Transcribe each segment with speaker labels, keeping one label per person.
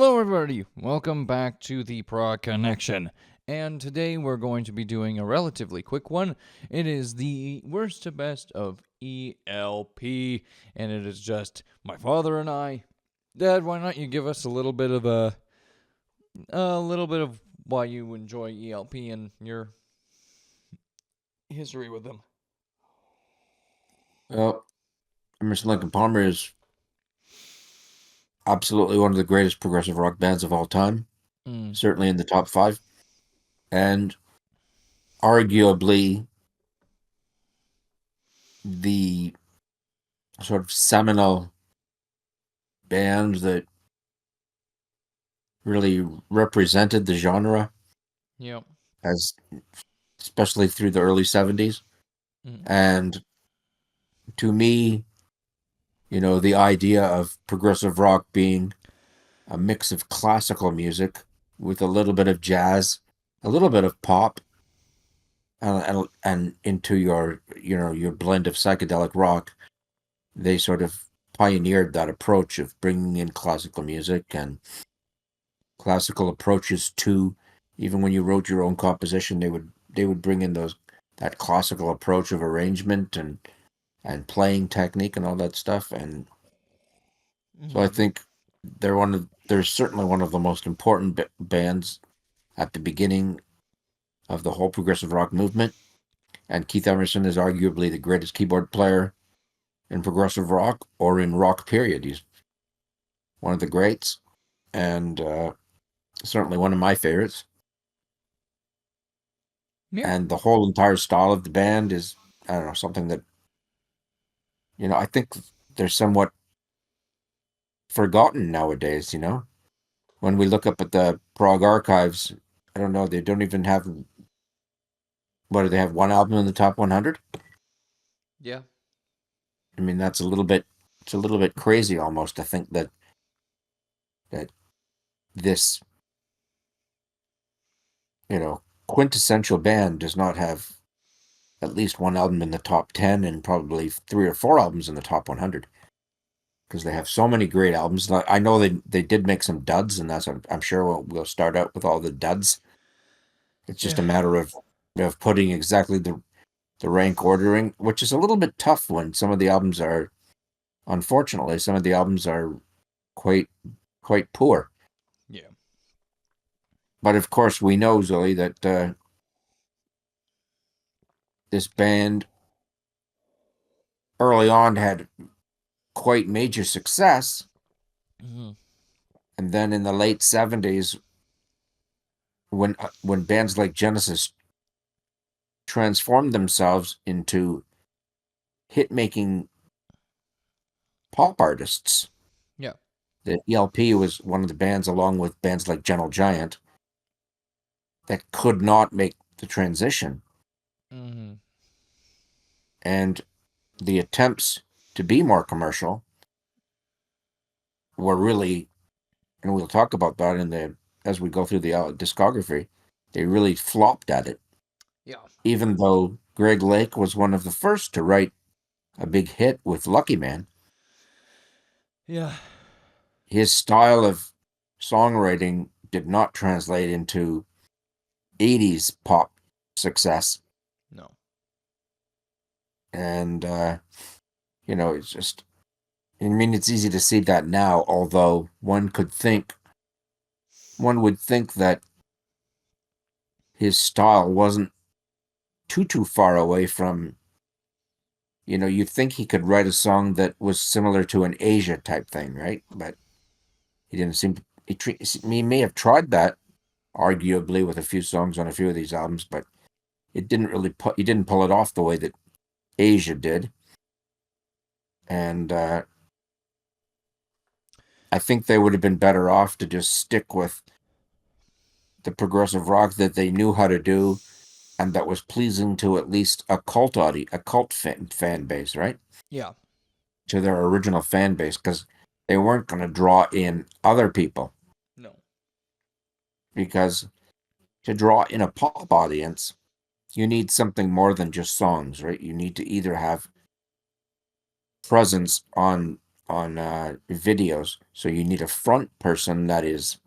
Speaker 1: Hello, everybody. Welcome back to the Prog Connection. And today we're going to be doing a relatively quick one. It is the worst to best of ELP, and it is just my father and I. Dad, why not you give us a little bit of why you enjoy ELP and your history with them.
Speaker 2: Well, Emerson Lincoln Palmer is absolutely one of the greatest progressive rock bands of all time, certainly in the top five, and arguably the sort of seminal band that really represented the genre,
Speaker 1: Yep.
Speaker 2: as especially through the early 70s. And to me, the idea of progressive rock being a mix of classical music with a little bit of jazz, a little bit of pop, and into your blend of psychedelic rock, they sort of pioneered that approach of bringing in classical music and classical approaches to, even when you wrote your own composition, they would bring in that classical approach of arrangement and playing technique and all that stuff. And so I think they're certainly one of the most important bands at the beginning of the whole progressive rock movement. And Keith Emerson is arguably the greatest keyboard player in progressive rock or in rock period. He's one of the greats, and certainly one of my favorites.
Speaker 1: Yeah.
Speaker 2: And the whole entire style of the band is, I don't know, something that, I think they're somewhat forgotten nowadays, When we look up at the Prog archives, I don't know, they don't even have, what do they have, one album in the top 100?
Speaker 1: Yeah.
Speaker 2: I mean, it's a little bit crazy almost to think that this, quintessential band does not have at least one album in the top 10 and probably 3 or 4 albums in the top 100, because they have so many great albums. I know they did make some duds, and I'm sure we'll start out with all the duds. It's just a matter of putting exactly the rank ordering, which is a little bit tough when unfortunately, some of the albums are quite poor.
Speaker 1: Yeah.
Speaker 2: But of course, we know, Zoe, that this band early on had quite major success. And then in the late 70s, when bands like Genesis transformed themselves into hit-making pop artists,
Speaker 1: Yeah.
Speaker 2: the ELP was one of the bands, along with bands like Gentle Giant, that could not make the transition. And the attempts to be more commercial were really, and we'll talk about that as we go through the discography, they really flopped at it.
Speaker 1: Yeah.
Speaker 2: Even though Greg Lake was one of the first to write a big hit with Lucky Man,
Speaker 1: Yeah.
Speaker 2: his style of songwriting did not translate into 80s pop success.
Speaker 1: No.
Speaker 2: And, it's just, I mean, it's easy to see that now, although one would think that his style wasn't too far away from, you'd think he could write a song that was similar to an Asia type thing, right? But he didn't seem to, he may have tried that, arguably, with a few songs on a few of these albums, but it didn't really he didn't pull it off the way that Asia did. And I think they would have been better off to just stick with the progressive rock that they knew how to do, and that was pleasing to at least a cult fan base, right?
Speaker 1: Yeah.
Speaker 2: To their original fan base, because they weren't going to draw in other people.
Speaker 1: No.
Speaker 2: Because to draw in a pop audience, you need something more than just songs, right? You need to either have presence on videos. So you need a front person that is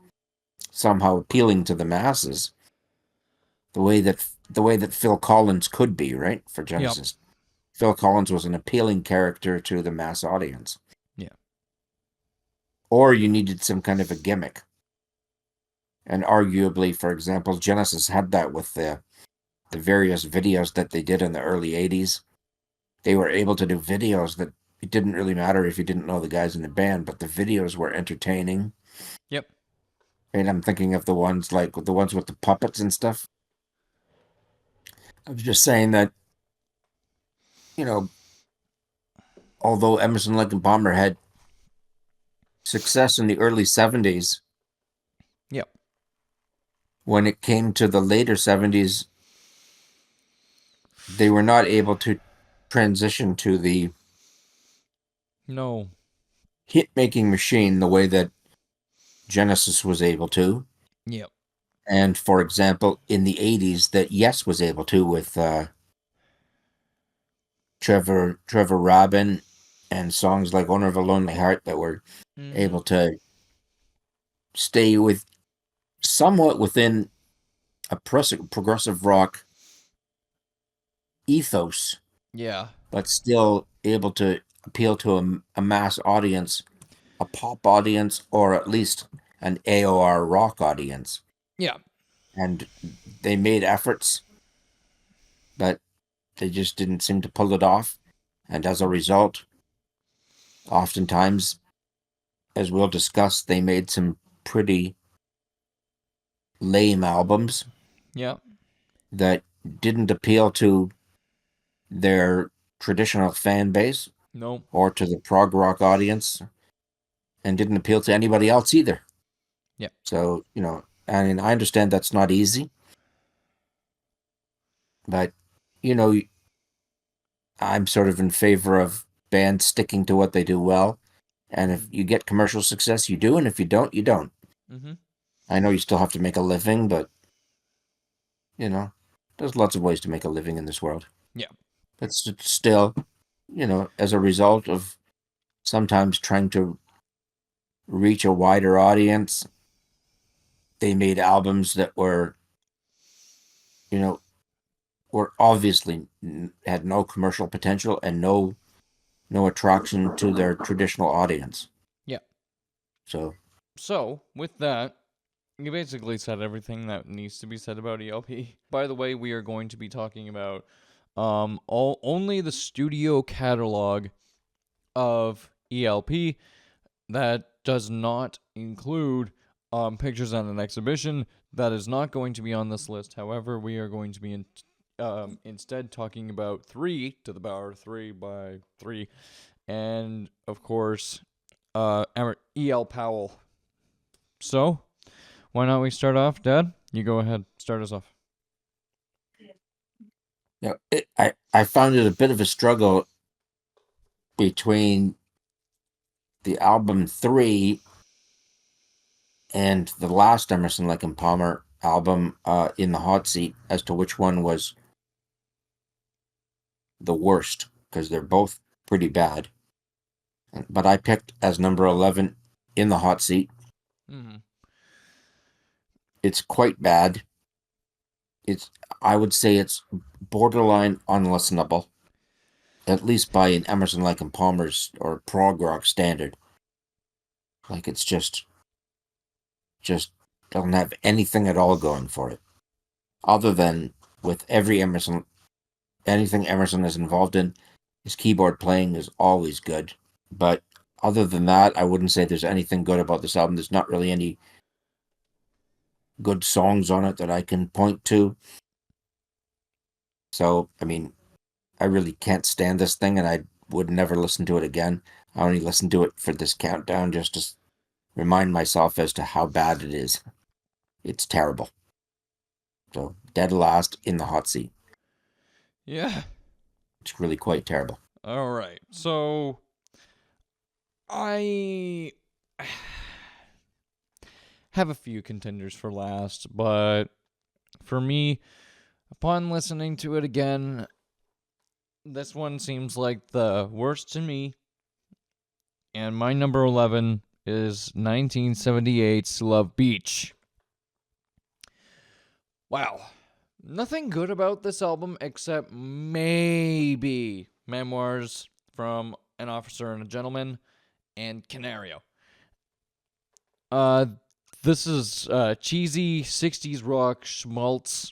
Speaker 2: somehow appealing to the masses, the way that Phil Collins could be, right? For
Speaker 1: Yep.
Speaker 2: Genesis, Phil Collins was an appealing character to the mass audience.
Speaker 1: Yeah.
Speaker 2: Or you needed some kind of a gimmick. And arguably, for example, Genesis had that with the various videos that they did in the early 80s. They were able to do videos that it didn't really matter if you didn't know the guys in the band, but the videos were entertaining.
Speaker 1: Yep.
Speaker 2: And I'm thinking of the ones with the puppets and stuff. I was just saying that, you know, although Emerson, Lake and Palmer had success in the early 70s,
Speaker 1: Yep.
Speaker 2: when it came to the later 70s, they were not able to transition to the
Speaker 1: No.
Speaker 2: hit-making machine the way that Genesis was able to.
Speaker 1: Yep.
Speaker 2: And, for example, in the 80s, that Yes was able to with Trevor Rabin and songs like Owner of a Lonely Heart that were able to stay with somewhat within a progressive rock ethos,
Speaker 1: Yeah.
Speaker 2: but still able to appeal to a mass audience, a pop audience, or at least an AOR rock audience.
Speaker 1: Yeah.
Speaker 2: And they made efforts, but they just didn't seem to pull it off. And as a result, oftentimes, as we'll discuss, they made some pretty lame albums
Speaker 1: Yep.
Speaker 2: that didn't appeal to their traditional fan base
Speaker 1: No.
Speaker 2: or to the prog rock audience and didn't appeal to anybody else either.
Speaker 1: Yep.
Speaker 2: So, I mean, I understand that's not easy, but, I'm sort of in favor of bands sticking to what they do well. And if you get commercial success, you do. And if you don't, you don't.
Speaker 1: Mm-hmm.
Speaker 2: I know you still have to make a living, but, there's lots of ways to make a living in this world.
Speaker 1: Yeah.
Speaker 2: But still, as a result of sometimes trying to reach a wider audience, they made albums that were, were obviously had no commercial potential and no attraction to their traditional audience.
Speaker 1: Yeah.
Speaker 2: So,
Speaker 1: with that, you basically said everything that needs to be said about ELP. By the way, we are going to be talking about only the studio catalog of ELP. That does not include pictures on an exhibition. That is not going to be on this list. However, we are going to be instead talking about 3 to the power 3 by 3, and of course, E.L. Powell. So, why not we start off, Dad? You go ahead, start us off.
Speaker 2: I found it a bit of a struggle between the album 3 and the last Emerson, Lake and Palmer album, In the Hot Seat, as to which one was the worst, because they're both pretty bad. But I picked as number 11, In the Hot Seat.
Speaker 1: Mm-hmm.
Speaker 2: It's quite bad. I would say it's borderline unlistenable, at least by an Emerson, Lake and Palmer's or prog rock standard. Like, it's just doesn't have anything at all going for it, other than with anything Emerson is involved in, his keyboard playing is always good. But other than that, I wouldn't say there's anything good about this album. There's not really any good songs on it that I can point to. So, I mean, I really can't stand this thing, and I would never listen to it again. I only listened to it for this countdown just to remind myself as to how bad it is. It's terrible. So, dead last, In the Hot Seat.
Speaker 1: Yeah.
Speaker 2: It's really quite terrible.
Speaker 1: All right. So, I have a few contenders for last, but for me, upon listening to it again, this one seems like the worst to me. And my number 11 is 1978's Love Beach. Wow. Nothing good about this album except maybe Memoirs from an Officer and a Gentleman and Canario. Uh, this is cheesy 60s rock schmaltz.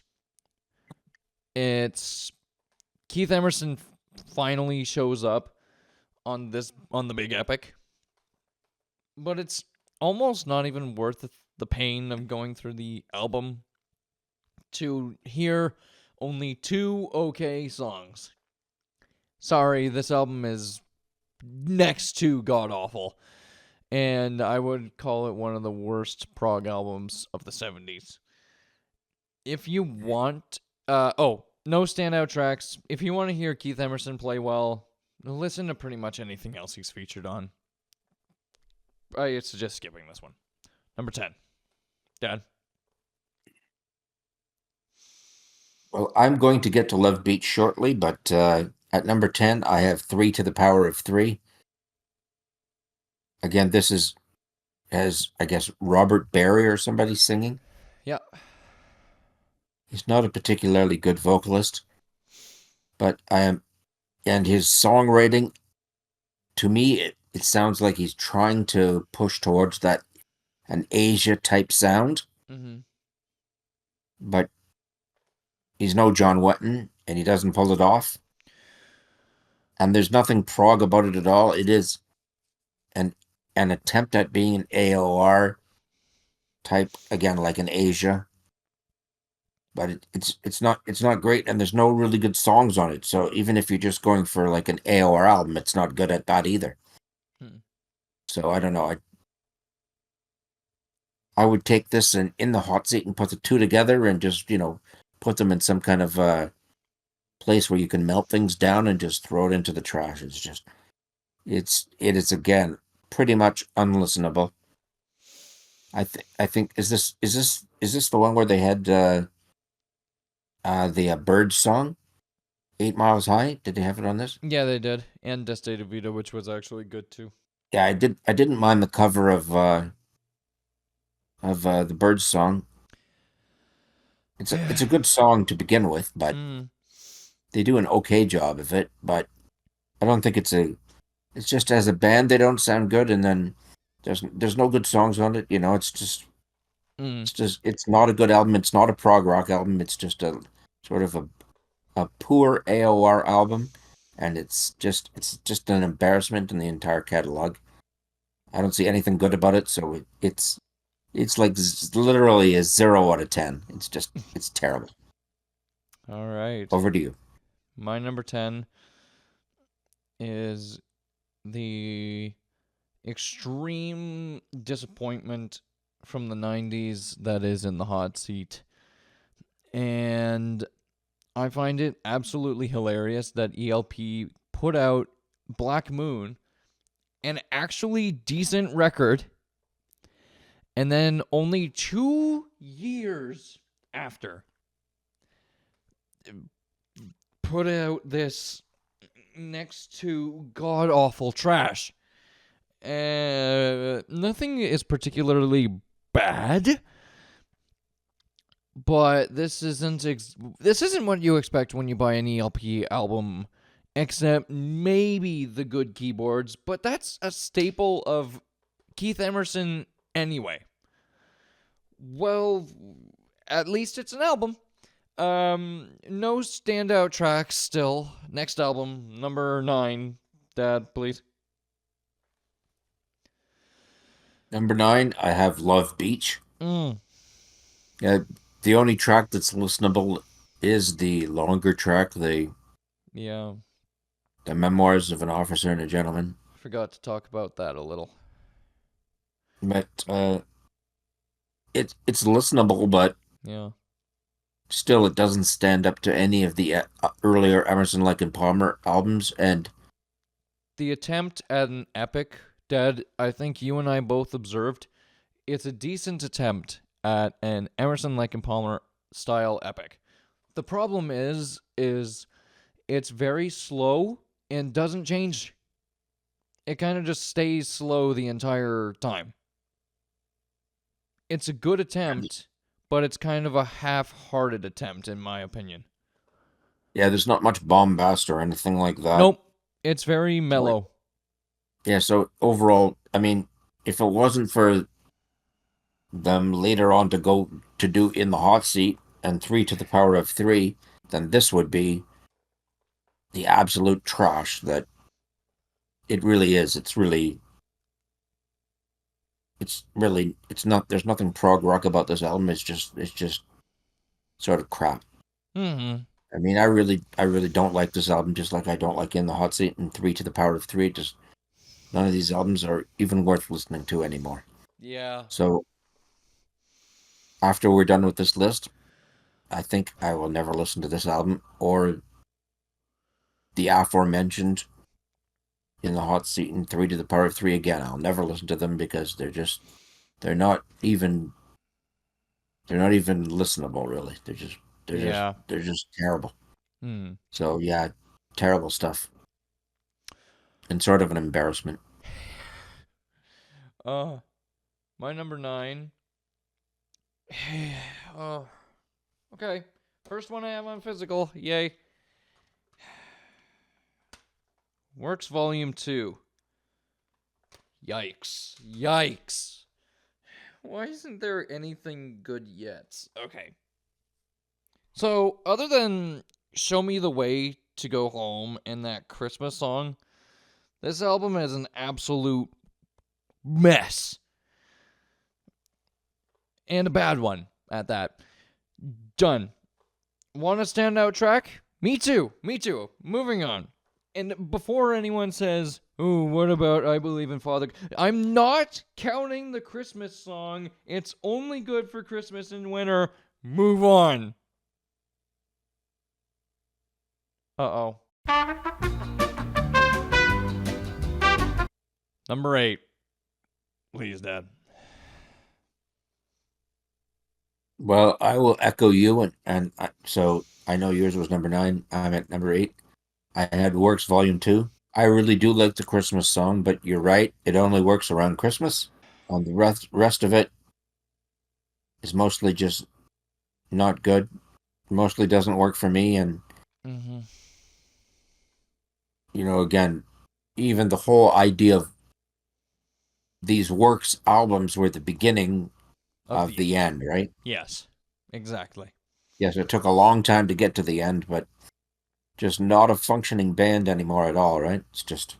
Speaker 1: It's Keith Emerson finally shows up on the big epic. But it's almost not even worth the pain of going through the album to hear only 2 okay songs. Sorry, this album is next to god awful, and I would call it one of the worst prog albums of the 70s. If you want no standout tracks. If you want to hear Keith Emerson play well, listen to pretty much anything else he's featured on. I suggest skipping this one. Number 10. Dad?
Speaker 2: Well, I'm going to get to Love Beach shortly, but at number 10, I have 3 to the power of 3. Again, this has, I guess, Robert Barry or somebody singing.
Speaker 1: Yeah.
Speaker 2: He's not a particularly good vocalist, but and his songwriting, to me, it sounds like he's trying to push towards an Asia type sound.
Speaker 1: Mm-hmm.
Speaker 2: But he's no John Wetton, and he doesn't pull it off. And there's nothing prog about it at all. It is an attempt at being an AOR type, again, like an Asia. But it's not great, and there's no really good songs on it. So even if you're just going for like an AOR album, it's not good at that either. So I don't know. I would take this in the hot seat and put the 2 together and just, put them in some kind of place where you can melt things down and just throw it into the trash. It is again pretty much unlistenable. I think is this the one where they had the Bird song, 8 Miles High? Did they have it on this?
Speaker 1: Yeah, they did, and Deste de Vida, which was actually good too.
Speaker 2: Yeah, I didn't mind the cover of the Birds song. It's a good song to begin with, but they do an okay job of it. But I don't think it's just as a band they don't sound good, and then there's no good songs on it. It's not a good album. It's not a prog rock album. It's just a sort of a poor AOR album, and it's just an embarrassment in the entire catalog. I don't see anything good about it, so it's like literally a 0 out of 10. It's terrible.
Speaker 1: All right.
Speaker 2: Over to you.
Speaker 1: My number 10 is the extreme disappointment from the 90s that is in the hot seat. And I find it absolutely hilarious that ELP put out Black Moon, an actually decent record, and then only 2 years after put out this next to god-awful trash. Nothing is particularly bad, but this isn't what you expect when you buy an ELP album, except maybe the good keyboards, but that's a staple of Keith Emerson anyway. Well, at least it's an album. No standout tracks still. Next album, number 9. Dad, please.
Speaker 2: Number 9, I have Love Beach. Yeah, the only track that's listenable is the longer track, the Memoirs of an Officer and a Gentleman.
Speaker 1: Forgot to talk about that a little.
Speaker 2: But it's listenable, but still it doesn't stand up to any of the earlier Emerson, Lake and Palmer albums. And
Speaker 1: the attempt at an epic, Dad, I think you and I both observed, it's a decent attempt at an Emerson, Lake and Palmer style epic. The problem is it's very slow and doesn't change. it kind of just stays slow the entire time. It's a good attempt, but it's kind of a half-hearted attempt, in my opinion.
Speaker 2: Yeah, there's not much bombast or anything like that.
Speaker 1: Nope. It's very mellow.
Speaker 2: Yeah, so overall, I mean, if it wasn't for them later on to go to do In the Hot Seat and 3 to the power of 3, then this would be the absolute trash that it really is. It's not, there's nothing prog rock about this album. It's just sort of crap.
Speaker 1: Mm-hmm.
Speaker 2: I mean, I really don't like this album, just like I don't like In the Hot Seat and 3 to the power of 3. Just none of these albums are even worth listening to anymore.
Speaker 1: Yeah.
Speaker 2: So after we're done with this list, I think I will never listen to this album or the aforementioned In the Hot Seat and 3 to the power of 3 again. I'll never listen to them because they're not even they're not even listenable really. They're just
Speaker 1: Yeah.
Speaker 2: they're just terrible.
Speaker 1: Hmm.
Speaker 2: So yeah, terrible stuff and sort of an embarrassment.
Speaker 1: Uh, my number 9. Oh, okay. First one I have on physical. Yay. Works Volume 2. Yikes. Yikes. Why isn't there anything good yet? Okay. So, other than Show Me the Way to Go Home and that Christmas song, this album is an absolute mess. And a bad one at that. Done. Want a standout track? Me too. Me too. Moving on. And before anyone says, "Oh, what about I Believe in Father?" I'm not counting the Christmas song. It's only good for Christmas and winter. Move on. Uh-oh. Number 8. Please, Dad.
Speaker 2: Well, I will echo you, so I know yours was number 9. I'm at number 8. I had Works Volume 2. I really do like the Christmas song, but you're right, it only works around Christmas. The rest of it is mostly just not good. Mostly doesn't work for me, and
Speaker 1: Mm-hmm.
Speaker 2: again, even the whole idea of these Works albums were the beginning
Speaker 1: Of
Speaker 2: of
Speaker 1: the
Speaker 2: the end, right?
Speaker 1: Yes. Exactly.
Speaker 2: Yes, it took a long time to get to the end, but just not a functioning band anymore at all, right? It's just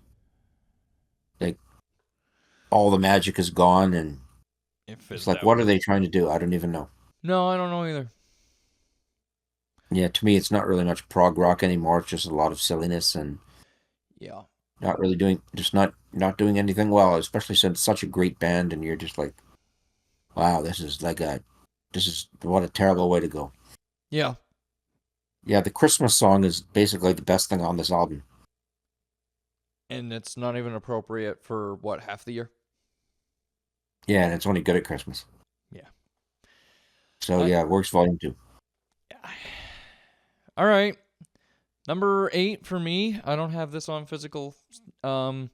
Speaker 2: like all the magic is gone, and
Speaker 1: It
Speaker 2: it's
Speaker 1: fizzed
Speaker 2: like,
Speaker 1: out.
Speaker 2: what are they trying to do? I don't even know.
Speaker 1: No, I don't know either.
Speaker 2: Yeah, to me, it's not really much prog rock anymore. It's just a lot of silliness and
Speaker 1: Yeah.
Speaker 2: not really doing, just not doing anything well. Especially since it's such a great band, and you're just like, wow, this is what a terrible way to go.
Speaker 1: Yeah.
Speaker 2: Yeah, the Christmas song is basically the best thing on this album.
Speaker 1: And it's not even appropriate for what, half the year?
Speaker 2: Yeah, and it's only good at Christmas.
Speaker 1: Yeah.
Speaker 2: So
Speaker 1: I,
Speaker 2: yeah, Works Volume 2.
Speaker 1: All right. Number 8 for me. I don't have this on physical. From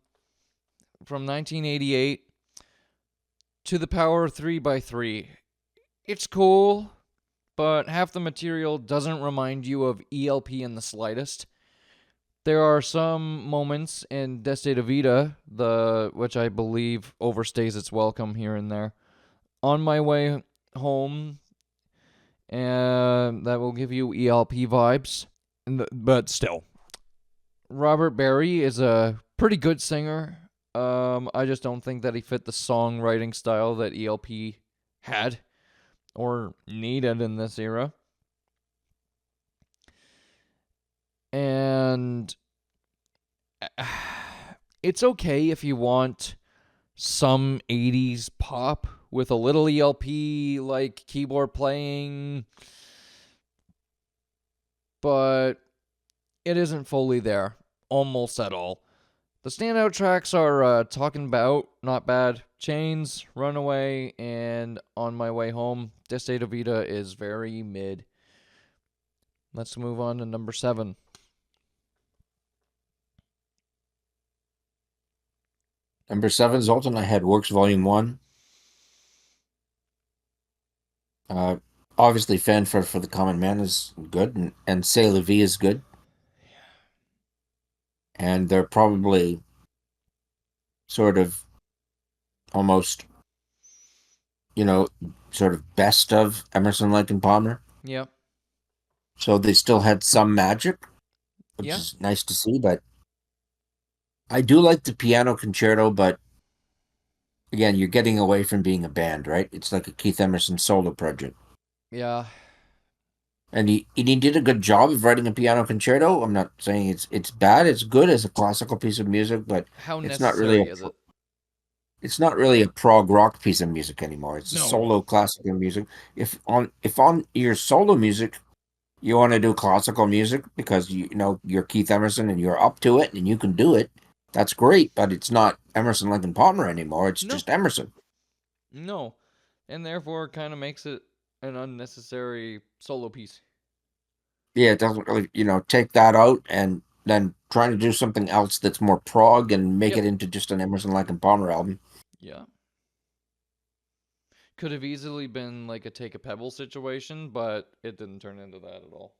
Speaker 1: 1988 to the power 3x3. It's cool, but half the material doesn't remind you of ELP in the slightest. There are some moments in Desde de Vida, which I believe overstays its welcome here and there. On My Way Home, and that will give you ELP vibes. But still, Robert Barry is a pretty good singer. I just don't think that he fit the songwriting style that ELP had or needed in this era. And it's okay if you want some 80s pop with a little ELP like keyboard playing, but it isn't fully there, almost at all. The standout tracks are Talking About, not bad, Chains, Runaway, and On My Way Home. Desde de Vida is very mid. Let's move on to number 7.
Speaker 2: Number 7, Zoltan, I had Works Volume 1. Uh, Obviously, Fanfare for the Common Man is good, and C'est la Vie is good. And they're probably sort of almost, you know, sort of best of Emerson, Lake and Palmer.
Speaker 1: Yeah.
Speaker 2: So they still had some magic, which
Speaker 1: Yeah.
Speaker 2: is nice to see. But I do like the piano concerto, but again, you're getting away from being a band, right? It's like a Keith Emerson solo project.
Speaker 1: Yeah.
Speaker 2: And he did a good job of writing a piano concerto. I'm not saying it's bad. It's good as a classical piece of music, but
Speaker 1: How
Speaker 2: it's not really
Speaker 1: necessary is it?
Speaker 2: it's not really a prog rock piece of music anymore. It's a
Speaker 1: No.
Speaker 2: solo classical music. If on your solo music you want to do classical music because you know you're Keith Emerson and you're up to it and you can do it, that's great. But it's not Emerson, Lake and Palmer anymore. It's
Speaker 1: No.
Speaker 2: just Emerson.
Speaker 1: No. And therefore kind of makes it an unnecessary solo piece.
Speaker 2: Yeah, it doesn't really take that out and then trying to do something else that's more prog and make
Speaker 1: Yep.
Speaker 2: it into just an Emerson, Lake and Palmer album.
Speaker 1: Yeah. Could have easily been like a take a pebble situation, but it didn't turn into that at all.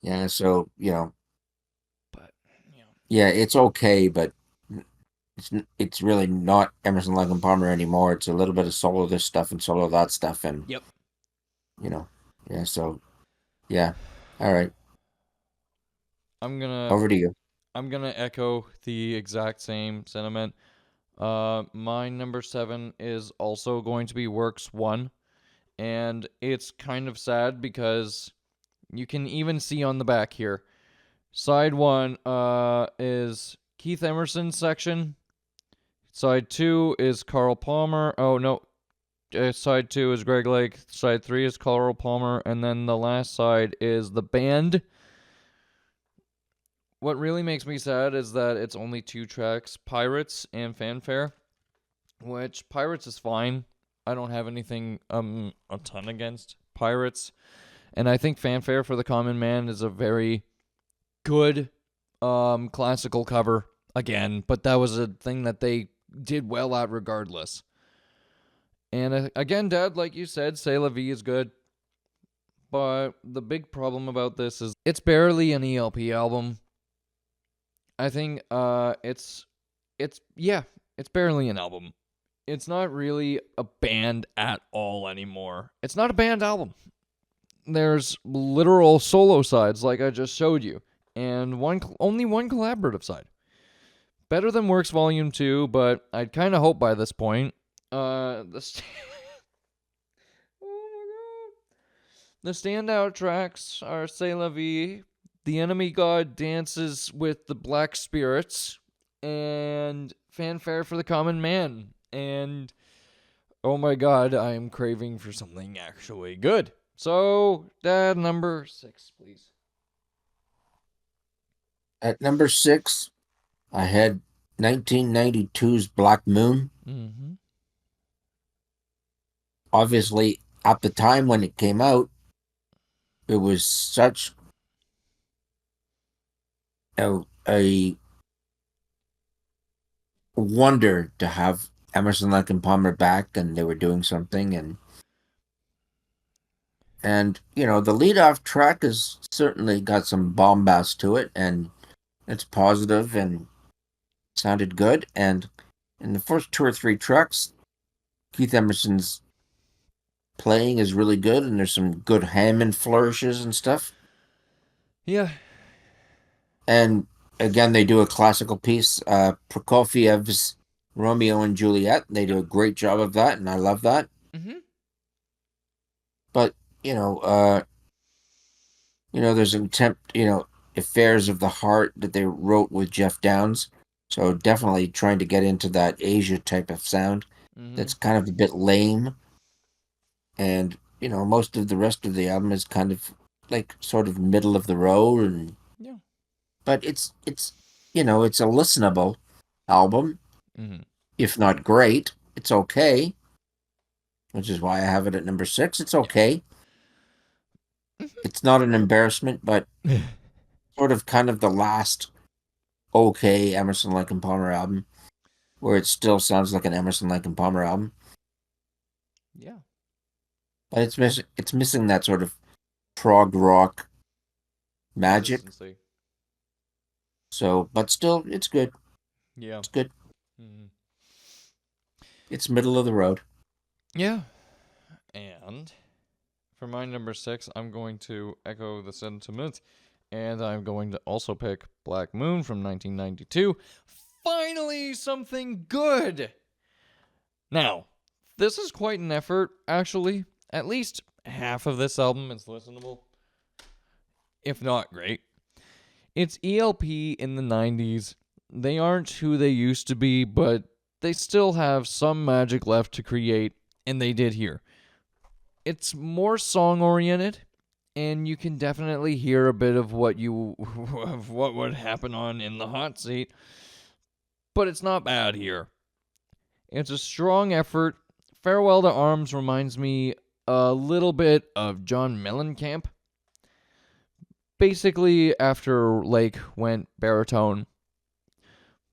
Speaker 2: Yeah, so
Speaker 1: But yeah.
Speaker 2: yeah, it's okay, but it's really not Emerson, Lake and Palmer anymore. It's a little bit of solo this stuff and solo that stuff, and
Speaker 1: Yep.
Speaker 2: you know, yeah. So yeah, all right,
Speaker 1: I'm gonna
Speaker 2: over to you.
Speaker 1: I'm gonna echo the exact same sentiment. My number 7 is also going to be Works 1, and it's kind of sad because you can even see on the back here. Side 1 is Keith Emerson's section. Side 2 is Carl Palmer. Oh no, side 2 is Greg Lake. Side 3 is Carl Palmer, and then the last side is the band. What really makes me sad is that it's only 2 tracks, Pirates and Fanfare, which Pirates is fine. I don't have anything a ton against Pirates. And I think Fanfare for the Common Man is a very good classical cover again, but that was a thing that they did well at regardless. And again, Dad, like you said, C'est la Vie is good. But the big problem about this is it's barely an ELP album. I think it's yeah, it's barely an album. It's not really a band at all anymore. It's not a band album. There's literal solo sides like I just showed you, and only one collaborative side. Better than Works Volume 2, but I'd kind of hope by this point oh my god. The standout tracks are C'est la Vie, The Enemy God Dances with the Black Spirits, and Fanfare for the Common Man. And oh my god, I am craving for something actually good. So, Dad, number 6, please.
Speaker 2: At number 6, I had 1992's Black Moon.
Speaker 1: Mm-hmm.
Speaker 2: Obviously, at the time when it came out, it was such a wonder to have Emerson, Lake and Palmer back, and they were doing something, and the lead off track has certainly got some bombast to it, and it's positive and sounded good. And in the first 2 or 3 tracks, Keith Emerson's playing is really good, and there's some good Hammond flourishes and stuff.
Speaker 1: Yeah.
Speaker 2: And again, they do a classical piece, Prokofiev's Romeo and Juliet. They do
Speaker 1: Yep.
Speaker 2: a great job of that, and I love that.
Speaker 1: Mm-hmm.
Speaker 2: But there's an attempt, Affairs of the Heart that they wrote with Jeff Downes. So definitely trying to get into that Asia type of sound.
Speaker 1: Mm-hmm.
Speaker 2: That's kind of a bit lame, and most of the rest of the album is kind of like sort of middle of the road, and
Speaker 1: Yeah.
Speaker 2: but it's a listenable album,
Speaker 1: Mm-hmm.
Speaker 2: if not great. It's okay, which is why I have it at number 6. It's
Speaker 1: Yeah.
Speaker 2: okay.
Speaker 1: Mm-hmm.
Speaker 2: It's not an embarrassment, but sort of kind of the last okay Emerson, Lake and Palmer album. where it still sounds like an Emerson, Lake and Palmer album,
Speaker 1: Yeah.
Speaker 2: but it's missing that sort of prog rock magic.
Speaker 1: Consistency.
Speaker 2: So, but still, it's good.
Speaker 1: Yeah.
Speaker 2: It's good.
Speaker 1: Mhm.
Speaker 2: It's middle of the road.
Speaker 1: Yeah. And for my number 6, I'm going to echo the sentiment, and I'm going to also pick Black Moon from 1992. Finally, something good! Now, this is quite an effort, actually. At least half of this album is listenable, if not great. It's ELP in the 90s. They aren't who they used to be, but they still have some magic left to create, and they did here. It's more song oriented, and you can definitely hear a bit of what of what would happen on In the Hot Seat, but it's not bad here. It's a strong effort. Farewell to Arms reminds me a little bit of John Mellencamp. Basically, after Lake went baritone,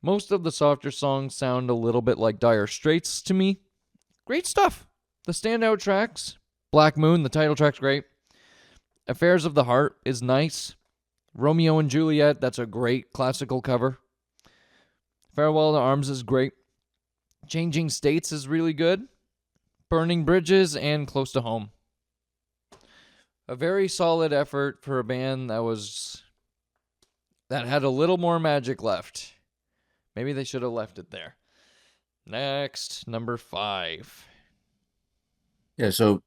Speaker 1: most of the softer songs sound a little bit like Dire Straits to me. Great stuff. The standout tracks, Black Moon, the title track's great. Affairs of the Heart is nice. Romeo and Juliet, that's a great classical cover. Farewell to Arms is great. Changing States is really good. Burning Bridges and Close to Home. A very solid effort for a band that had a little more magic left. Maybe they should have left it there. Next, number 5.
Speaker 2: Yeah, so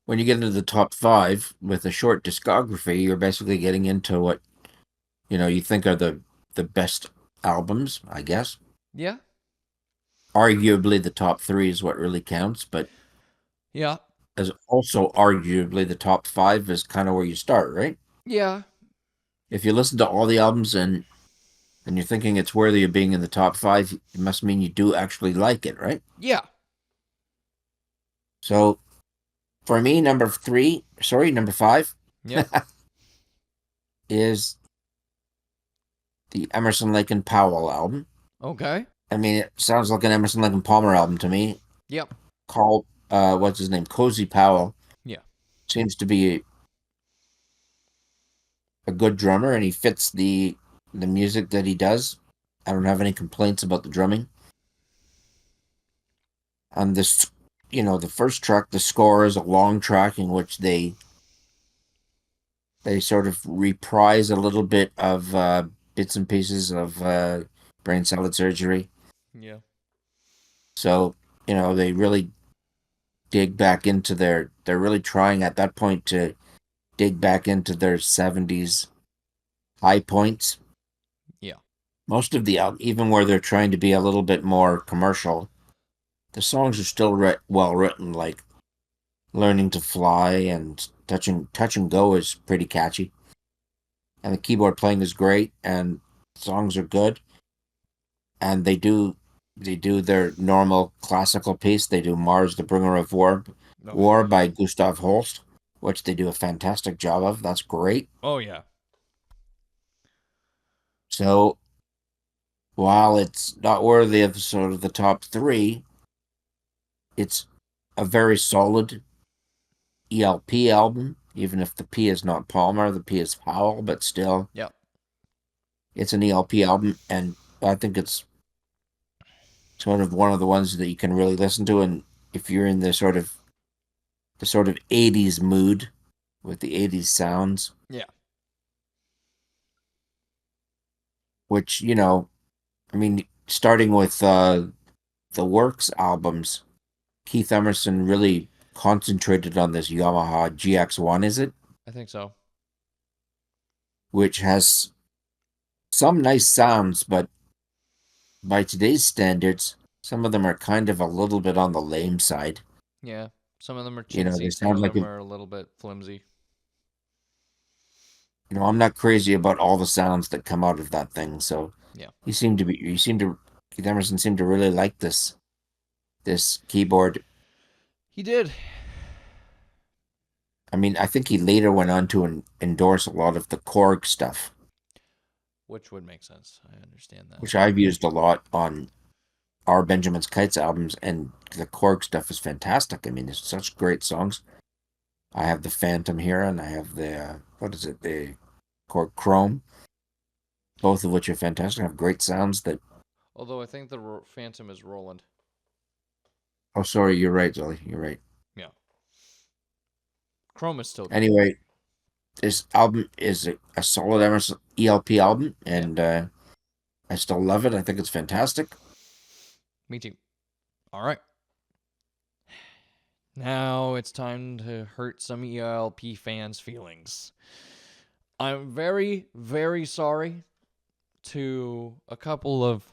Speaker 2: when you get into the top five with a short discography, you're basically getting into what you think are the best albums, I guess.
Speaker 1: Yeah?
Speaker 2: Arguably, the top three is what really counts, but
Speaker 1: Yeah.
Speaker 2: as also arguably the top five is kind of where you start, right?
Speaker 1: Yeah.
Speaker 2: If you listen to all the albums and you're thinking it's worthy of being in the top five, it must mean you do actually like it, right?
Speaker 1: Yeah.
Speaker 2: So for me, number five
Speaker 1: Yep.
Speaker 2: is the Emerson, Lake and Powell album.
Speaker 1: Okay.
Speaker 2: I mean, it sounds like an Emerson, Lake and Palmer album to me.
Speaker 1: Yep.
Speaker 2: Called what's his name, Cozy Powell,
Speaker 1: Yeah.
Speaker 2: seems to be a good drummer, and he fits the music that he does. I don't have any complaints about the drumming. On this, the first track, the score is a long track in which they sort of reprise a little bit of bits and pieces of brain salad surgery.
Speaker 1: Yeah.
Speaker 2: So, they really dig back into they're really trying at that point to dig back into their 70s high points.
Speaker 1: Yeah.
Speaker 2: Most of the album, even where they're trying to be a little bit more commercial, the songs are still well written, like Learning to Fly and Touch and Go is pretty catchy. And the keyboard playing is great and songs are good. And they do their normal classical piece. They do Mars, the Bringer of
Speaker 1: Oh
Speaker 2: War
Speaker 1: yeah.
Speaker 2: by Gustav Holst, which they do a fantastic job of. That's great.
Speaker 1: Oh yeah.
Speaker 2: So while it's not worthy of sort of the top three, it's a very solid ELP album, even if the P is not Palmer, the P is Powell, but still,
Speaker 1: Yep.
Speaker 2: it's an ELP album, and I think it's sort of one of the ones that you can really listen to, and if you're in the sort of 80s mood with the 80s sounds,
Speaker 1: Yeah.
Speaker 2: which, I mean, starting with the Works albums, Keith Emerson really concentrated on this Yamaha GX1, is it?
Speaker 1: I think so.
Speaker 2: Which has some nice sounds, but by today's standards, some of them are kind of a little bit on the lame side.
Speaker 1: Yeah. Some of them are
Speaker 2: They
Speaker 1: chintzy, some
Speaker 2: sound
Speaker 1: of
Speaker 2: like
Speaker 1: them
Speaker 2: if,
Speaker 1: are a little bit flimsy.
Speaker 2: I'm not crazy about all the sounds that come out of that thing. So
Speaker 1: Yeah.
Speaker 2: Keith Emerson seemed to really like this keyboard.
Speaker 1: He did.
Speaker 2: I mean, I think he later went on to endorse a lot of the Korg stuff,
Speaker 1: Which would make sense. I understand that.
Speaker 2: which I've used a lot on our Benjamin's Kites albums, and the Korg stuff is fantastic. I mean, there's such great songs. I have the Phantom here, and I have the what is it, the Korg Chrome, both of which are fantastic. Have great sounds. That
Speaker 1: Although I think the Phantom is Roland.
Speaker 2: oh, sorry, you're right, Zoe. You're right.
Speaker 1: Yeah. Chrome is still good.
Speaker 2: Anyway, this album is a solid Emerson ELP album,
Speaker 1: Yeah.
Speaker 2: and I still love it. I think it's fantastic.
Speaker 1: Me too. All right. Now it's time to hurt some ELP fans' feelings. I'm very, very sorry to a couple of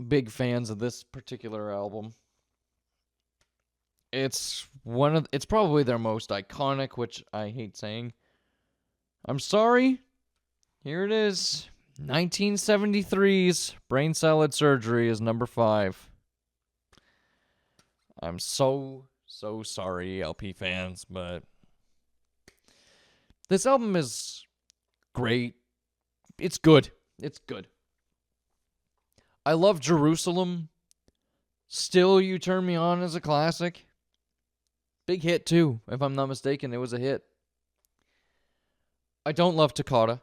Speaker 1: big fans of this particular album. It's probably their most iconic, which I hate saying. I'm sorry. Here it is. 1973's Brain Salad Surgery is number 5. I'm so sorry, LP fans, but this album is great. It's good. It's good. I love Jerusalem. Still You Turn Me On is a classic. Big hit too, if I'm not mistaken. It was a hit. I don't love Toccata.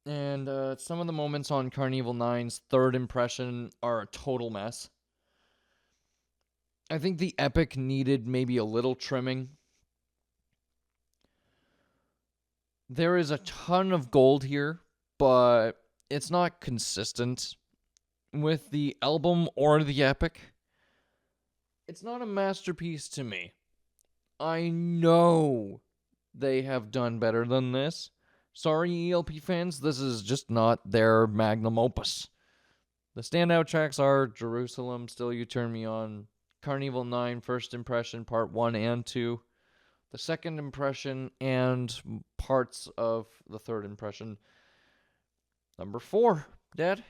Speaker 1: And some of the moments on Carnival 9's Third Impression are a total mess. I think the epic needed maybe a little trimming. There is a ton of gold here, but it's not consistent with the album or the epic. It's not a masterpiece to me. I know they have done better than this. Sorry, ELP fans, this is just not their magnum opus. The standout tracks are Jerusalem, Still You Turn Me On, Carnival 9, First Impression, Part 1 and 2, the Second Impression, and parts of the Third Impression. Number 4, Dad?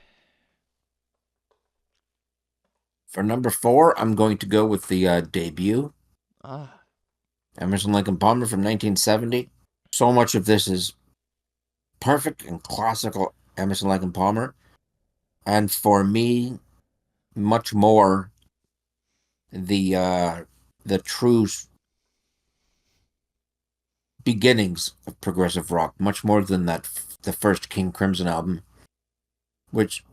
Speaker 2: For number 4, I'm going to go with the debut,
Speaker 1: Ah,
Speaker 2: Emerson, Lake and Palmer from 1970. So much of this is perfect and classical Emerson, Lake and Palmer. And for me, much more the true beginnings of progressive rock, much more than the first King Crimson album, which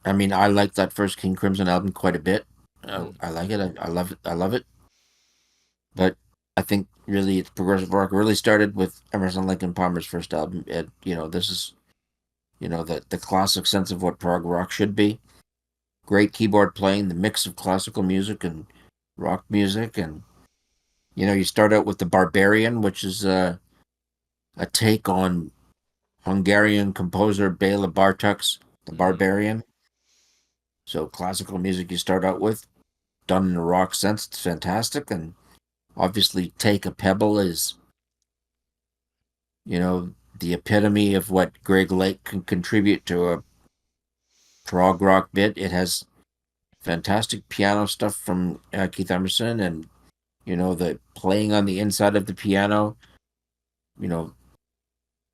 Speaker 2: I mean, I like that first King Crimson album quite a bit. I like it. I love it. I love it. But I think really it's progressive rock really started with Emerson, Lake and Palmer's first album. This is the classic sense of what prog rock should be. Great keyboard playing, the mix of classical music and rock music, and you start out with the Barbarian, which is a take on Hungarian composer Bela Bartok's The Barbarian. So classical music you start out with, done in a rock sense, it's fantastic. And obviously Take a Pebble is, the epitome of what Greg Lake can contribute to a prog rock bit. It has fantastic piano stuff from Keith Emerson, and the playing on the inside of the piano,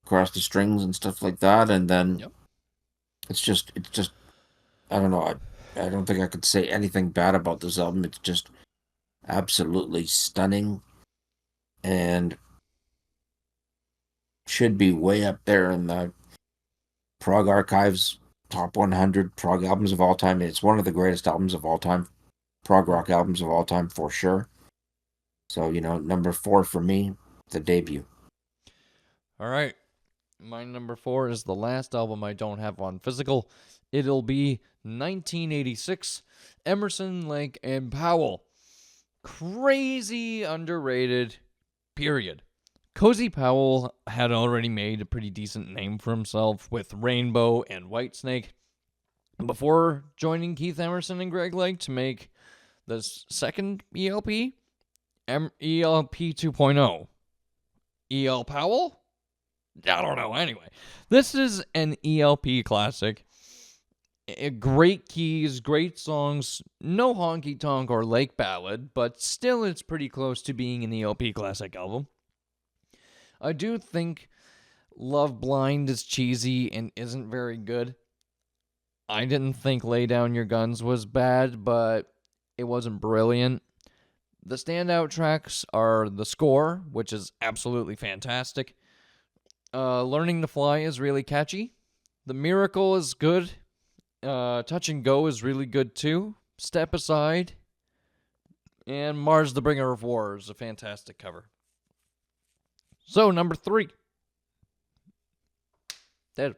Speaker 2: across the strings and stuff like that. And then it's just I don't know. I don't think I could say anything bad about this album. It's just absolutely stunning and should be way up there in the Prog Archive's top 100 prog albums of all time. It's one of the greatest albums of all time, prog rock albums of all time for sure. So, number 4 for me, the debut.
Speaker 1: all right. My number 4 is the last album I don't have on physical. It'll be 1986, Emerson, Lake, and Powell. Crazy underrated, period. Cozy Powell had already made a pretty decent name for himself with Rainbow and Whitesnake before joining Keith Emerson and Greg Lake to make the second ELP, ELP 2.0. EL Powell? I don't know. Anyway, this is an ELP classic. Great keys, great songs, no honky tonk or lake ballad, but still it's pretty close to being an ELP classic album. I do think Love Blind is cheesy and isn't very good. I didn't think Lay Down Your Guns was bad, but it wasn't brilliant. The standout tracks are the score, which is absolutely fantastic. Learning to Fly is really catchy. The Miracle is good. Touch and Go is really good too. Step Aside. And Mars the Bringer of War is a fantastic cover. So, number 3. Dead.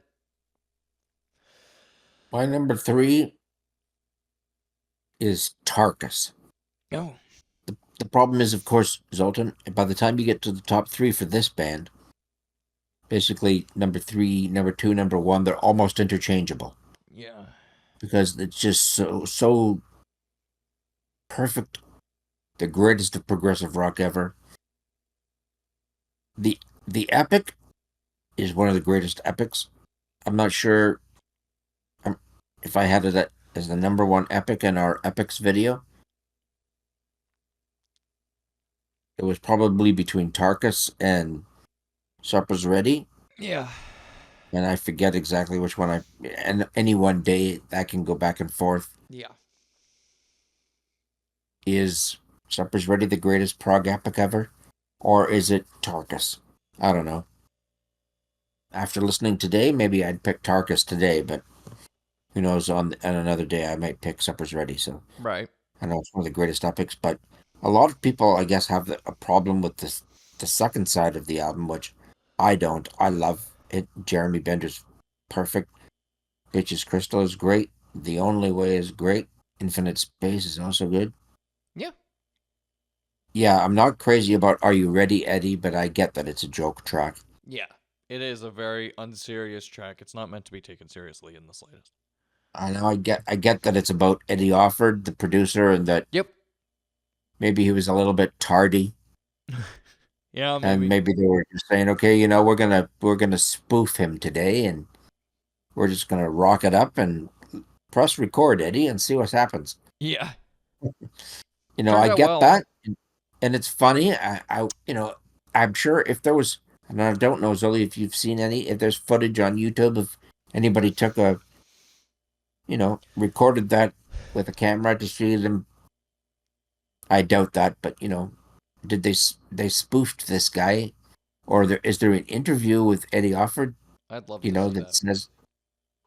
Speaker 2: My number 3 is Tarkus.
Speaker 1: Oh.
Speaker 2: The problem is, of course, Zoltan, by the time you get to the top 3 for this band, basically number 3, number 2, number 1, they're almost interchangeable.
Speaker 1: Yeah.
Speaker 2: Because it's just so perfect. The greatest of progressive rock ever. The epic is one of the greatest epics. I'm not sure if I had it as the number 1 epic in our epics video. It was probably between Tarkus and Supper's Ready.
Speaker 1: Yeah.
Speaker 2: And I forget exactly which one and any one day that can go back and forth.
Speaker 1: Yeah.
Speaker 2: Is Supper's Ready the greatest prog epic ever? Or is it Tarkus? I don't know. After listening today, maybe I'd pick Tarkus today, but who knows, on another day I might pick Supper's Ready. So
Speaker 1: Right.
Speaker 2: I know it's one of the greatest epics, but a lot of people, I guess, have a problem with the second side of the album, which I don't. I love it. Jeremy Bender's perfect. Bitches Crystal is great. The Only Way is great. Infinite Space is also good.
Speaker 1: Yeah.
Speaker 2: Yeah, I'm not crazy about Are You Ready, Eddie, but I get that it's a joke track.
Speaker 1: Yeah. It is a very unserious track. It's not meant to be taken seriously in the slightest.
Speaker 2: I know I get that it's about Eddie Offord, the producer, and that
Speaker 1: Yep.
Speaker 2: maybe he was a little bit tardy.
Speaker 1: Yeah,
Speaker 2: And
Speaker 1: maybe.
Speaker 2: maybe they were just saying, okay, we're gonna spoof him today, and we're just gonna rock it up and press record, Eddie, and see what happens.
Speaker 1: Yeah.
Speaker 2: I
Speaker 1: Turned out
Speaker 2: get
Speaker 1: well.
Speaker 2: that, and it's funny. I'm sure if there was, and I don't know, Zoe, if you've seen if there's footage on YouTube of anybody took recorded that with a camera to see them. I doubt that, but did they spoofed this guy, or is there an interview with Eddie Offord?
Speaker 1: I'd love to see
Speaker 2: That
Speaker 1: that.
Speaker 2: says,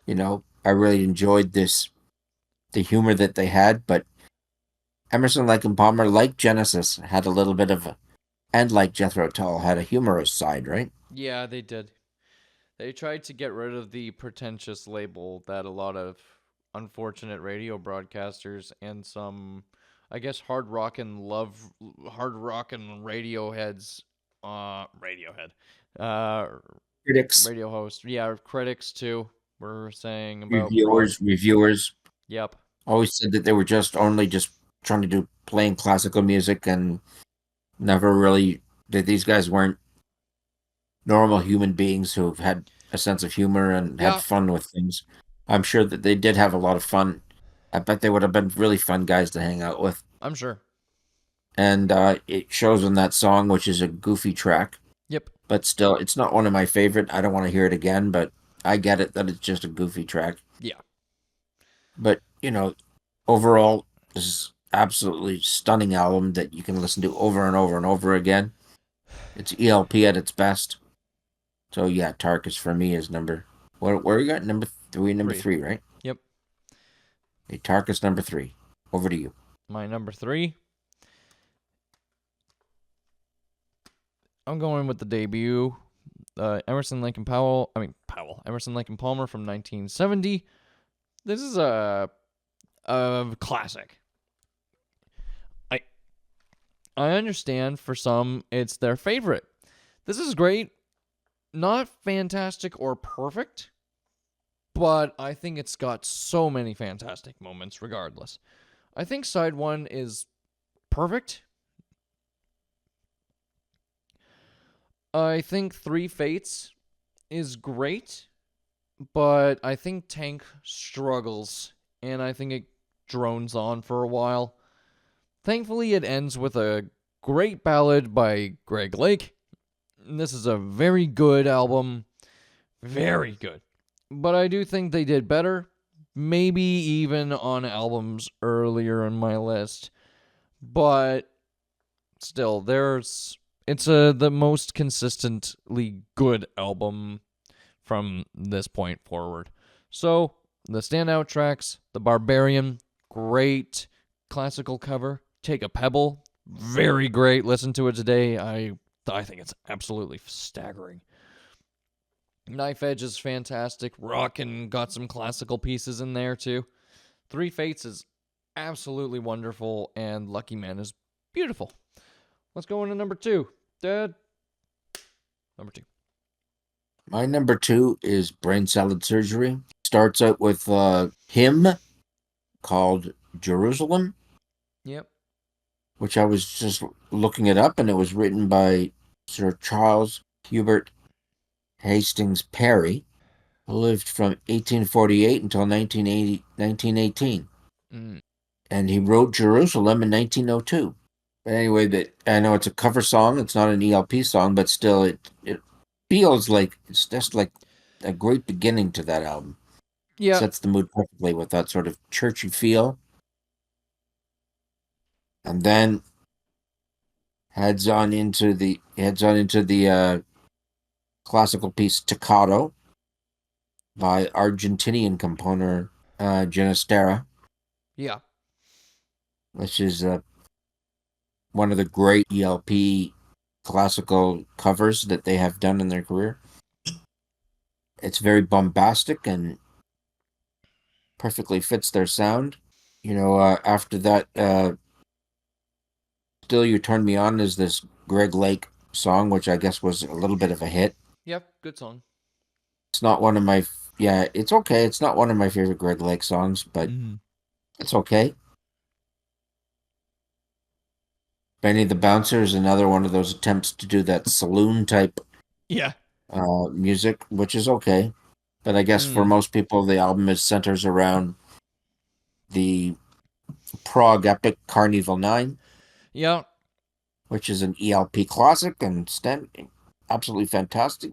Speaker 2: I really enjoyed the humor that they had, but Emerson, Lake and Palmer, like Genesis, had a little bit and like Jethro Tull, had a humorous side, right?
Speaker 1: Yeah, they did. They tried to get rid of the pretentious label that a lot of unfortunate radio broadcasters and some, I guess, hard rock and Radioheads, Radiohead, uh,
Speaker 2: Critics,
Speaker 1: radio host, yeah, critics too, were saying about prog.
Speaker 2: reviewers
Speaker 1: Yep,
Speaker 2: always said that they were just trying to do playing classical music and never really that these guys weren't normal human beings who've had a sense of humor and had
Speaker 1: yeah,
Speaker 2: fun with things. I'm sure that they did have a lot of fun. I bet they would have been really fun guys to hang out with.
Speaker 1: I'm sure.
Speaker 2: And it shows in that song, which is a goofy track,
Speaker 1: Yep,
Speaker 2: but still, it's not one of my favorite. I don't want to hear it again, but I get it that it's just a goofy track.
Speaker 1: yeah,
Speaker 2: But, overall, this is absolutely stunning album that you can listen to over and over and over again. It's ELP at its best. So yeah, Tarkus for me is where we got number 3, number
Speaker 1: 3.
Speaker 2: 3, right?
Speaker 1: Yep.
Speaker 2: Hey, Tarkus number 3. Over to you.
Speaker 1: My number 3. I'm going with the debut, Emerson, Lake and Emerson, Lake and Palmer from 1970. This is a classic. I I understand for some it's their favorite. This is great. Not fantastic or perfect, but I think it's got so many fantastic moments regardless. I think side 1 is perfect. I think Three Fates is great, but I think Tank struggles, and I think it drones on for a while. Thankfully, it ends with a great ballad by Greg Lake. This is a very good album. Very good. But I do think they did better. maybe even on albums earlier in my list, but still, it's the most consistently good album from this point forward. So the standout tracks: The Barbarian, great classical cover. Take a Pebble, very great. Listen to it today. I think it's absolutely staggering. Knife Edge is fantastic. Rockin' got some classical pieces in there too. Three Fates is absolutely wonderful, and Lucky Man is beautiful. Let's go into number two. Dad. Number two.
Speaker 2: My number two is Brain Salad Surgery. Starts out with a hymn called Jerusalem,
Speaker 1: Yep.
Speaker 2: which I was just looking it up, and it was written by Sir Charles Hubert Hastings Perry, who lived from 1848 until 1918.
Speaker 1: Mm.
Speaker 2: And he wrote Jerusalem in 1902. But anyway, that I know it's a cover song. It's not an ELP song, but still, it feels like it's just like a great beginning to that album.
Speaker 1: Yeah.
Speaker 2: Sets the mood perfectly with that sort of churchy feel, and then heads on into the classical piece Toccata by Argentinian composer Ginastera,
Speaker 1: Yeah.
Speaker 2: which is one of the great ELP classical covers that they have done in their career. It's very bombastic and perfectly fits their sound. After that, Still You Turn Me On is this Greg Lake song, which I guess was a little bit of a hit.
Speaker 1: Yep. Good song.
Speaker 2: It's not one of my, yeah, it's okay. It's not one of my favorite Greg Lake songs, but
Speaker 1: Mm-hmm.
Speaker 2: it's okay. Benny the Bouncer is another one of those attempts to do that saloon type
Speaker 1: Yeah.
Speaker 2: music, which is okay. But I guess for
Speaker 1: Mm.
Speaker 2: most people, the album is centers around the Prog epic Carnival 9,
Speaker 1: Yeah.
Speaker 2: which is an ELP classic and absolutely fantastic.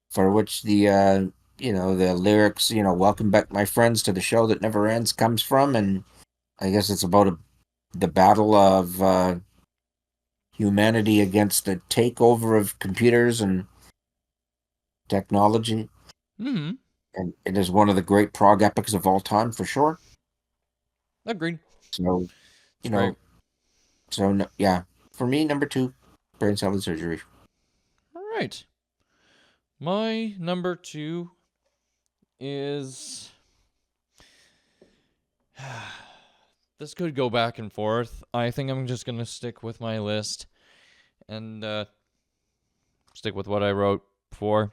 Speaker 2: For which the lyrics, welcome back, my friends, to the show that never ends comes from. And I guess it's about the battle of humanity against the takeover of computers and technology.
Speaker 1: Mm-hmm.
Speaker 2: And it is one of the great prog epics of all time, for sure.
Speaker 1: Agreed.
Speaker 2: So,
Speaker 1: It's
Speaker 2: you
Speaker 1: great.
Speaker 2: know, so no, yeah, for me, number two, brain salad surgery.
Speaker 1: All right. My number two is. This could go back and forth. I think I'm just gonna stick with my list and stick with what I wrote before.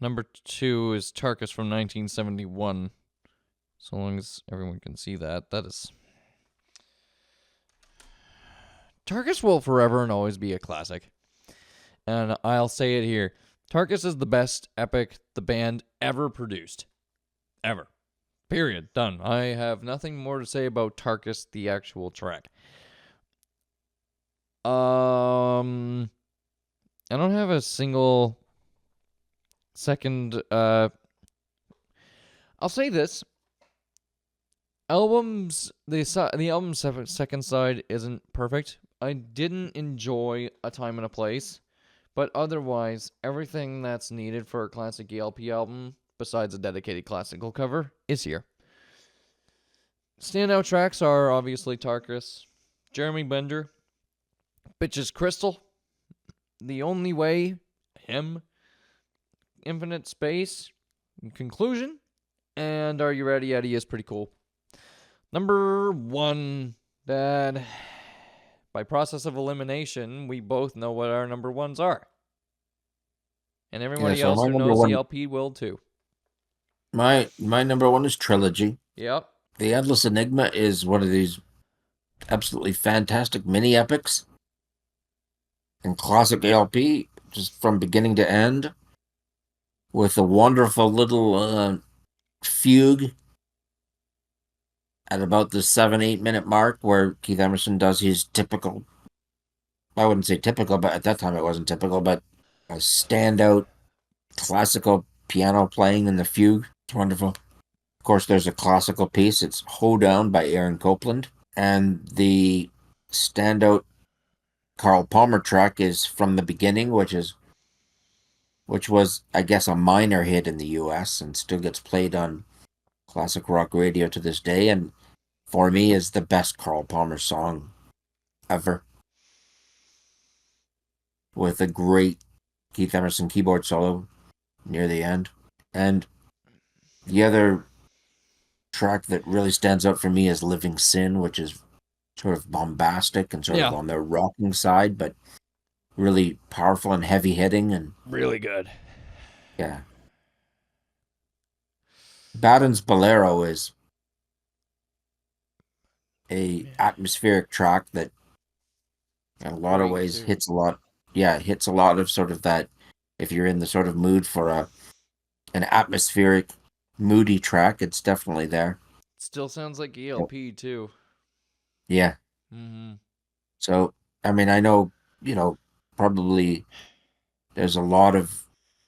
Speaker 1: Number two is Tarkus from 1971. So long as everyone can see that. That is. Tarkus will forever and always be a classic. And I'll say it here. Tarkus is the best epic the band ever produced. Ever. Period. Done. I have nothing more to say about Tarkus, the actual track. I don't have a single second. I'll say this: the album's second side isn't perfect. I didn't enjoy A Time and a Place, but otherwise, everything that's needed for a classic ELP album, besides a dedicated classical cover, is here. Standout tracks are obviously Tarkus, Jeremy Bender, Bitches Crystal, The Only Way, Him, Infinite Space, Conclusion, and Are You Ready, Eddie is pretty cool. Number one, Dad. By process of elimination, we both know what our number ones are. And
Speaker 2: Yeah,
Speaker 1: everybody
Speaker 2: so
Speaker 1: else
Speaker 2: my
Speaker 1: who
Speaker 2: number
Speaker 1: knows
Speaker 2: one,
Speaker 1: ELP will too.
Speaker 2: my number one is Trilogy.
Speaker 1: Yep.
Speaker 2: The Endless Enigma is one of these absolutely fantastic mini epics and classic ALP, just from beginning to end, with a wonderful little fugue at about the 7-8 minute mark, where Keith Emerson does his typical, I wouldn't say typical, but at that time it wasn't typical, but a standout classical piano playing in the fugue. It's wonderful. Of course, there's a classical piece. It's Hoedown by Aaron Copland. And the standout Carl Palmer track is From the Beginning, which was, I guess, a minor hit in the US and still gets played on classic rock radio to this day, and for me is the best Carl Palmer song ever, with a great Keith Emerson keyboard solo near the end. And the other track that really stands out for me is Living Sin, which is sort of bombastic and sort of
Speaker 1: Yeah,
Speaker 2: on the rocking side, but really powerful and heavy hitting. And
Speaker 1: really good.
Speaker 2: yeah, Baden's Bolero is a atmospheric track that in a lot of
Speaker 1: Great
Speaker 2: ways
Speaker 1: too.
Speaker 2: hits a lot. Yeah, it hits a lot of sort of that. If you're in the sort of mood for an atmospheric, moody track, it's definitely there.
Speaker 1: Still sounds like
Speaker 2: Yep.
Speaker 1: ELP too.
Speaker 2: Yeah.
Speaker 1: Mm-hmm.
Speaker 2: So I mean, I know probably there's a lot of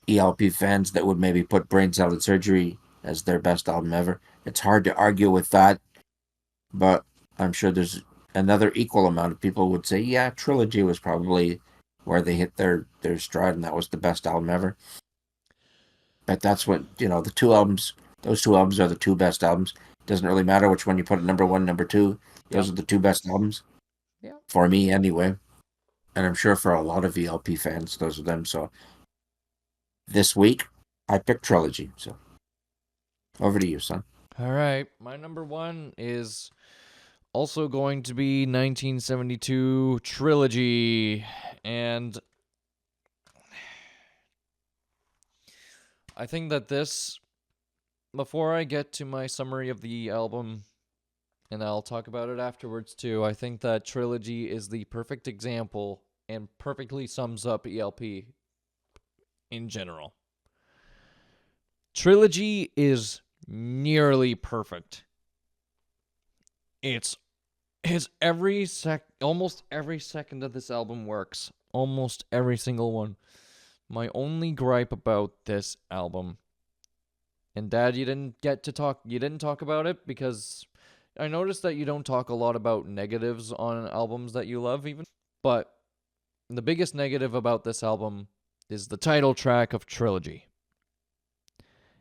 Speaker 2: ELP fans that would maybe put Brain Salad Surgery as their best album ever. It's hard to argue with that, but I'm sure there's another equal amount of people would say, yeah, Trilogy was probably where they hit their stride, and that was the best album ever. But that's what the two albums. Those two albums are the two best albums. Doesn't really matter which one you put at number one, number two. Those
Speaker 1: Yep.
Speaker 2: are the two best albums
Speaker 1: Yep.
Speaker 2: for me, anyway. And I'm sure for a lot of ELP fans, those are them. So this week, I picked Trilogy. So over to you, son.
Speaker 1: All right. My number one is also going to be 1972 Trilogy. And I think that this, before I get to my summary of the album, and I'll talk about it afterwards too, I think that Trilogy is the perfect example and perfectly sums up ELP in general. Trilogy is nearly perfect. It's almost every second of this album works. Almost every single one. My only gripe about this album, and Dad, you didn't talk about it because I noticed that you don't talk a lot about negatives on albums that you love even. But the biggest negative about this album is the title track of Trilogy.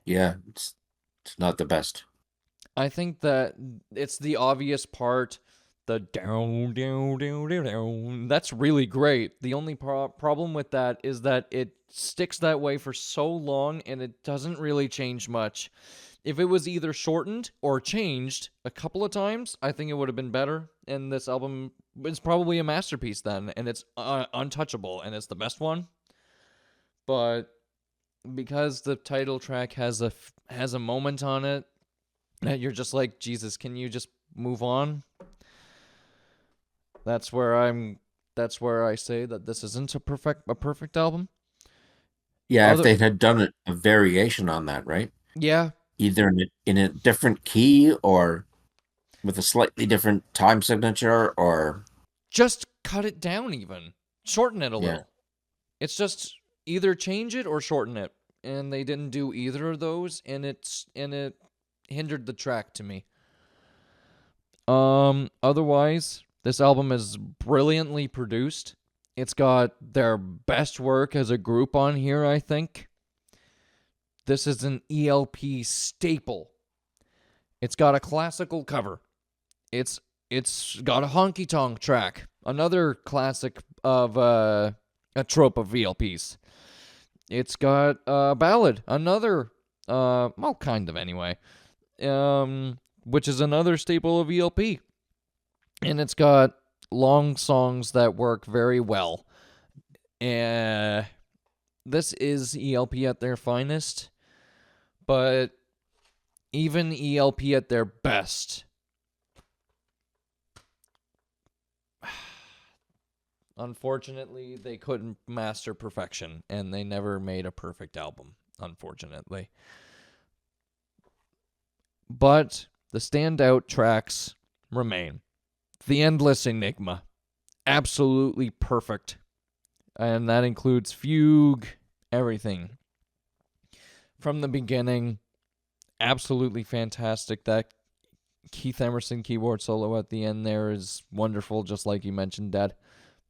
Speaker 2: Yeah, it's not the best.
Speaker 1: I think that it's the obvious part. The down, down, down, down, down. That's really great. The only problem with that is that it sticks that way for so long and it doesn't really change much. If it was either shortened or changed a couple of times, I think it would have been better. And this album is probably a masterpiece then, and it's untouchable, and it's the best one. But because the title track has a moment on it that you're just like, Jesus, can you just move on? That's where I say that this isn't a perfect album.
Speaker 2: Yeah, if
Speaker 1: Other
Speaker 2: they had done a variation on that, right?
Speaker 1: Yeah,
Speaker 2: Either in a different key or with a slightly different time signature, or
Speaker 1: just cut it down even. Shorten it a
Speaker 2: yeah,
Speaker 1: little. It's just either change it or shorten it. And they didn't do either of those and it hindered the track to me. Otherwise, this album is brilliantly produced. It's got their best work as a group on here, I think. This is an ELP staple. It's got a classical cover. It's got a honky tonk track, another classic of a trope of ELPs. It's got a ballad, another well, kind of anyway, which is another staple of ELP, and it's got long songs that work very well. Uh, this is ELP at their finest, but even ELP at their best, unfortunately, they couldn't master perfection, and they never made a perfect album, unfortunately. But the standout tracks remain. The Endless Enigma, absolutely perfect. And that includes Fugue, everything. from the beginning. Absolutely fantastic. That Keith Emerson keyboard solo at the end there is wonderful, just like you mentioned, Dad.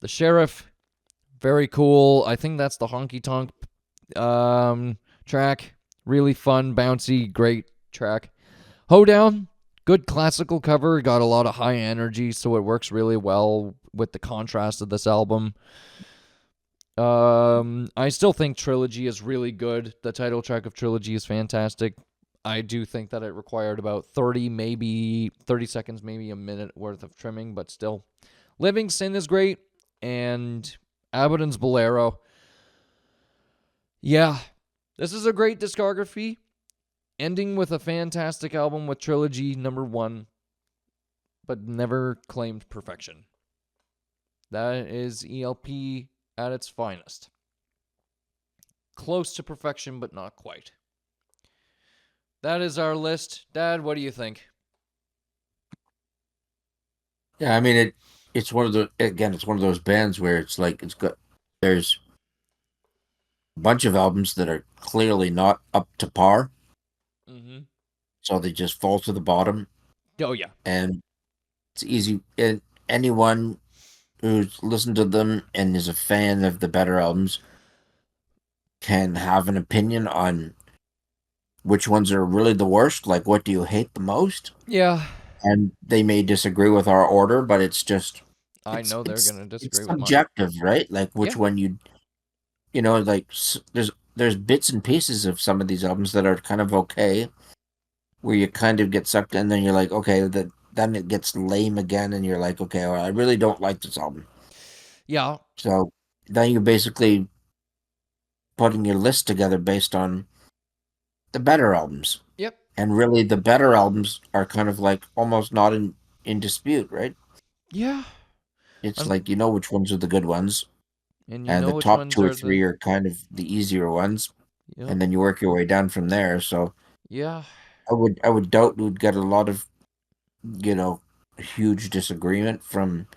Speaker 1: The Sheriff, very cool. I think that's the Honky Tonk track. Really fun, bouncy, great track. Hoedown, good classical cover. Got a lot of high energy, so it works really well with the contrast of this album. I still think Trilogy is really good. The title track of Trilogy is fantastic. I do think that it required about 30 seconds, maybe a minute worth of trimming, but still. Living Sin is great, and Abaddon's Bolero. Yeah, this is a great discography, ending with a fantastic album with Trilogy #1, but never claimed perfection. That is ELP at its finest. Close to perfection, but not quite. That is our list. Dad, what do you think?
Speaker 2: Yeah, I mean it's one of those bands where it's like there's a bunch of albums that are clearly not up to par,
Speaker 1: Mm-hmm.
Speaker 2: so they just fall to the bottom,
Speaker 1: Oh, yeah.
Speaker 2: and it's easy. And anyone who's listened to them and is a fan of the better albums can have an opinion on which ones are really the worst. Like, what do you hate the most?
Speaker 1: Yeah.
Speaker 2: And they may disagree with our order, but it's just
Speaker 1: I know they're going to
Speaker 2: it's
Speaker 1: disagree with mine.
Speaker 2: subjective, right? Like
Speaker 1: Yeah.
Speaker 2: which one like there's bits and pieces of some of these albums that are kind of okay, where you kind of get sucked in, then you're like, okay, then it gets lame again, and you're like, okay, well, I really don't like this album.
Speaker 1: Yeah.
Speaker 2: So then you're basically putting your list together based on the better albums.
Speaker 1: Yep.
Speaker 2: And really, the better albums are kind of like almost not in dispute, right?
Speaker 1: Yeah.
Speaker 2: It's
Speaker 1: Um,
Speaker 2: like you know which ones are the good ones,
Speaker 1: and you
Speaker 2: and
Speaker 1: know
Speaker 2: the
Speaker 1: which
Speaker 2: top
Speaker 1: ones
Speaker 2: two or
Speaker 1: are
Speaker 2: three
Speaker 1: the...
Speaker 2: are kind of the easier ones,
Speaker 1: Yep.
Speaker 2: and then you work your way down from there. So
Speaker 1: Yeah.
Speaker 2: I would doubt we would get a lot of huge disagreement from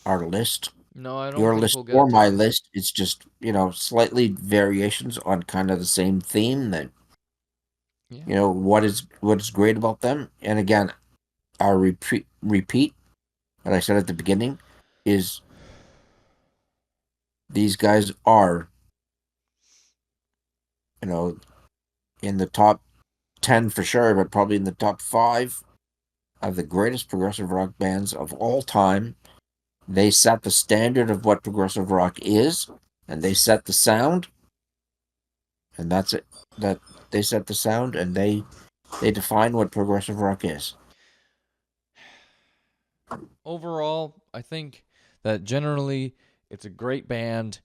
Speaker 2: our list.
Speaker 1: No, I don't
Speaker 2: Your
Speaker 1: think
Speaker 2: list
Speaker 1: we'll get a
Speaker 2: or my
Speaker 1: ton.
Speaker 2: list, it's just slightly variations on kind of the same theme that
Speaker 1: Yeah.
Speaker 2: what is great about them. And again, our repeat that I said at the beginning is these guys are in the top 10 for sure, but probably in the top 5 of the greatest progressive rock bands of all time. They set the standard of what progressive rock is, and they set the sound, and that's it. That they set the sound, and they define what progressive rock is.
Speaker 1: Overall, I think that generally it's a great band.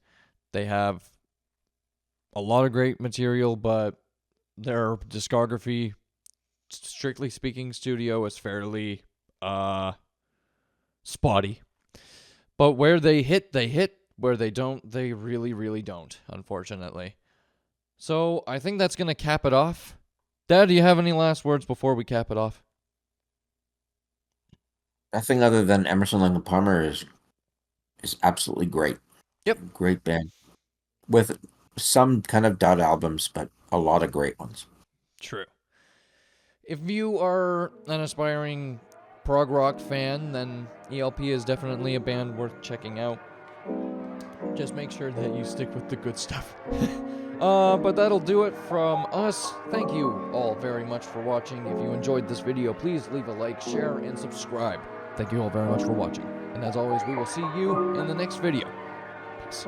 Speaker 1: They have a lot of great material, but their discography, strictly speaking, studio is fairly spotty. But where they hit, they hit. Where they don't, they really, really don't, unfortunately. So I think that's going to cap it off. Dad, do you have any last words before we cap it off?
Speaker 2: Nothing other than Emerson, Lake and Palmer is absolutely great.
Speaker 1: Yep.
Speaker 2: Great band with some kind of dud albums, but a lot of great ones.
Speaker 1: True. If you are an aspiring prog rock fan, then ELP is definitely a band worth checking out. Just make sure that you stick with the good stuff. But that'll do it from us. Thank you all very much for watching. If you enjoyed this video, please leave a like, share, and subscribe. Thank you all very much for watching. And as always, we will see you in the next video. Peace.